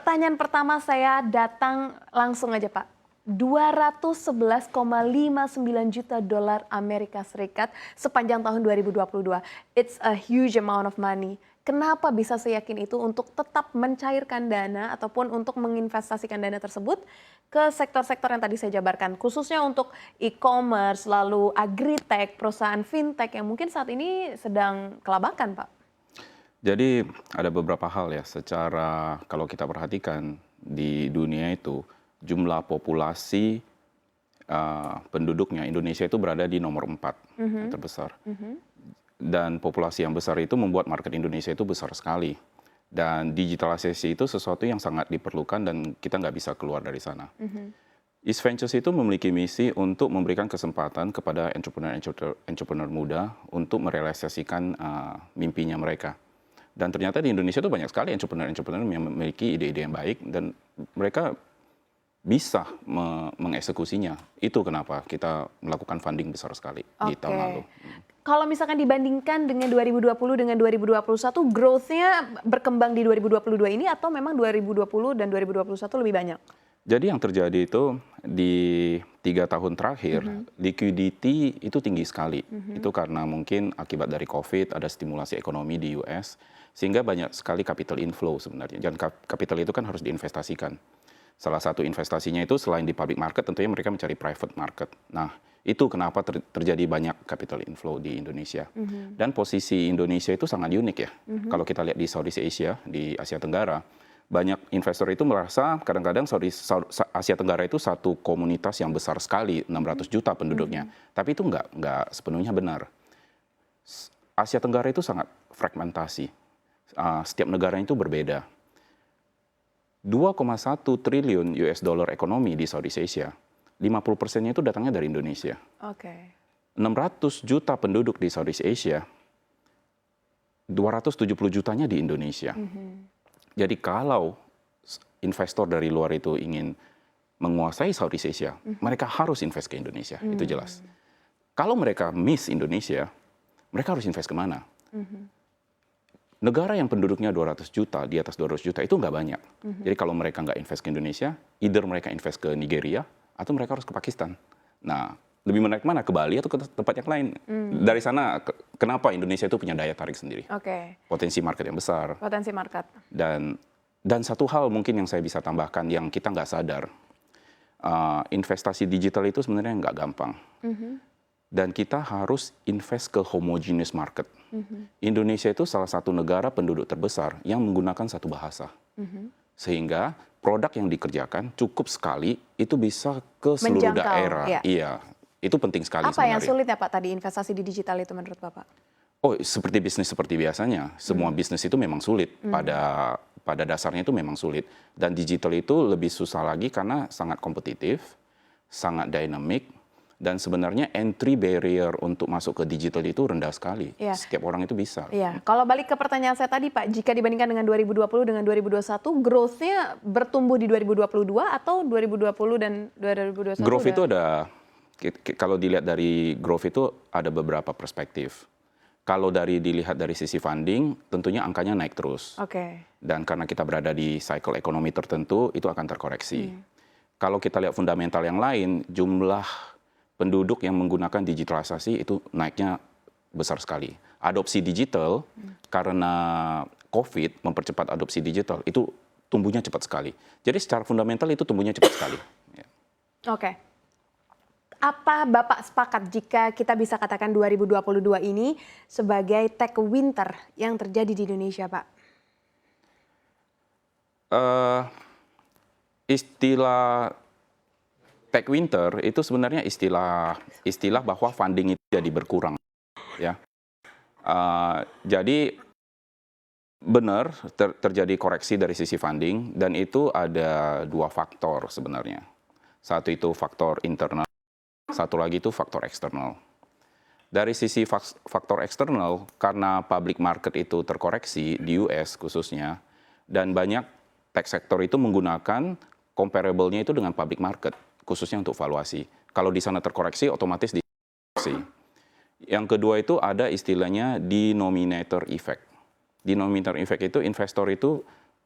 Pertanyaan pertama saya datang langsung aja Pak. 211,59 juta dolar Amerika Serikat sepanjang tahun 2022. It's a huge amount of money. Kenapa bisa seyakin itu untuk tetap mencairkan dana ataupun untuk menginvestasikan dana tersebut ke sektor-sektor yang tadi saya jabarkan, khususnya untuk e-commerce, lalu agritech, perusahaan fintech yang mungkin saat ini sedang kelabakan, Pak? Jadi ada beberapa hal ya, secara kalau kita perhatikan di dunia itu jumlah populasi penduduknya Indonesia itu berada di nomor 4 yang terbesar. Dan populasi yang besar itu membuat market Indonesia itu besar sekali. Dan digitalisasi itu sesuatu yang sangat diperlukan dan kita nggak bisa keluar dari sana. East Ventures itu memiliki misi untuk memberikan kesempatan kepada entrepreneur muda untuk merealisasikan mimpinya mereka. Dan ternyata di Indonesia itu banyak sekali entrepreneur yang memiliki ide-ide yang baik dan mereka bisa mengeksekusinya. Itu kenapa kita melakukan funding besar sekali di tahun lalu. Kalau misalkan dibandingkan dengan 2020 dengan 2021, growth-nya berkembang di 2022 ini atau memang 2020 dan 2021 lebih banyak? Jadi yang terjadi itu di 3 tahun terakhir, liquidity itu tinggi sekali. Itu karena mungkin akibat dari COVID, ada stimulasi ekonomi di US, sehingga banyak sekali capital inflow sebenarnya. Dan capital itu kan harus diinvestasikan. Salah satu investasinya itu selain di public market, tentunya mereka mencari private market. Nah, itu kenapa terjadi banyak capital inflow di Indonesia. Dan posisi Indonesia itu sangat unik ya. Kalau kita lihat di Southeast Asia, di Asia Tenggara, banyak investor itu merasa kadang-kadang Asia Tenggara itu satu komunitas yang besar sekali, 600 juta penduduknya. Tapi itu nggak sepenuhnya benar. Asia Tenggara itu sangat fragmentasi. Setiap negara itu berbeda. 2,1 triliun US dollar ekonomi di Southeast Asia, 50%-nya itu datangnya dari Indonesia. 600 juta penduduk di Southeast Asia, 270 jutanya di Indonesia. Jadi kalau investor dari luar itu ingin menguasai Southeast Asia, mereka harus invest ke Indonesia, itu jelas. Kalau mereka miss Indonesia, mereka harus invest kemana? Negara yang penduduknya 200 juta, di atas 200 juta itu nggak banyak. Jadi kalau mereka nggak invest ke Indonesia, either mereka invest ke Nigeria, atau mereka harus ke Pakistan. Nah, lebih menarik mana? Ke Bali atau ke tempat yang lain? Dari sana, kenapa Indonesia itu punya daya tarik sendiri? Potensi market yang besar. Potensi market. Dan satu hal mungkin yang saya bisa tambahkan, yang kita nggak sadar, investasi digital itu sebenarnya nggak gampang. Dan kita harus invest ke homogeneous market. Indonesia itu salah satu negara penduduk terbesar yang menggunakan satu bahasa. Sehingga produk yang dikerjakan cukup sekali itu bisa ke seluruh daerah. Iya, itu penting sekali sebenarnya. Apa yang sulit ya Pak tadi investasi di digital itu menurut Bapak? Oh, seperti bisnis seperti biasanya. Semua bisnis itu memang sulit. Pada dasarnya itu memang sulit. Dan digital itu lebih susah lagi karena sangat kompetitif, sangat dynamic. Dan sebenarnya entry barrier untuk masuk ke digital itu rendah sekali. Setiap orang itu bisa. Kalau balik ke pertanyaan saya tadi Pak, jika dibandingkan dengan 2020 dengan 2021, growth-nya bertumbuh di 2022 atau 2020 dan 2021? Growth itu ada, kalau dilihat dari growth itu ada beberapa perspektif. Kalau dilihat dari sisi funding, tentunya angkanya naik terus. Dan karena kita berada di cycle ekonomi tertentu, itu akan terkoreksi. Kalau kita lihat fundamental yang lain, jumlah penduduk yang menggunakan digitalisasi itu naiknya besar sekali. Adopsi digital karena COVID mempercepat adopsi digital itu tumbuhnya cepat sekali. Jadi secara fundamental itu tumbuhnya cepat sekali. Apa Bapak sepakat jika kita bisa katakan 2022 ini sebagai tech winter yang terjadi di Indonesia, Pak? Istilah tech winter itu sebenarnya istilah bahwa funding itu jadi berkurang, ya. Jadi benar terjadi koreksi dari sisi funding dan itu ada 2 faktor sebenarnya. Satu itu faktor internal, satu lagi itu faktor eksternal. Dari sisi faktor eksternal, karena public market itu terkoreksi di US khususnya, dan banyak tech sector itu menggunakan comparable-nya itu dengan public market, khususnya untuk valuasi. Kalau di sana terkoreksi, otomatis dikoreksi. Yang kedua itu ada istilahnya denominator effect. Denominator effect itu investor itu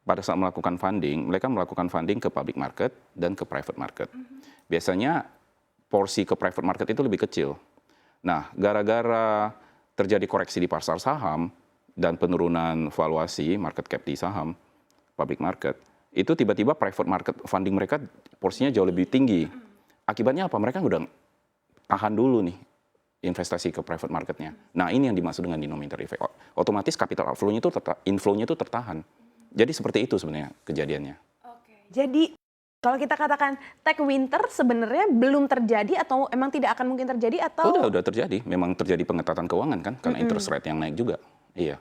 pada saat melakukan funding, mereka melakukan funding ke public market dan ke private market. Biasanya porsi ke private market itu lebih kecil. Nah, gara-gara terjadi koreksi di pasar saham dan penurunan valuasi market cap di saham public market, itu tiba-tiba private market funding mereka porsinya jauh lebih tinggi. Akibatnya apa? Mereka udah tahan dulu nih investasi ke private marketnya. Nah, ini yang dimaksud dengan denominator effect. Otomatis capital outflow-nya itu inflow-nya itu tertahan. Jadi seperti itu sebenarnya kejadiannya. Jadi kalau kita katakan tech winter sebenarnya belum terjadi atau emang tidak akan mungkin terjadi atau? Udah terjadi. Memang terjadi pengetatan keuangan kan, karena interest rate yang naik juga. Iya.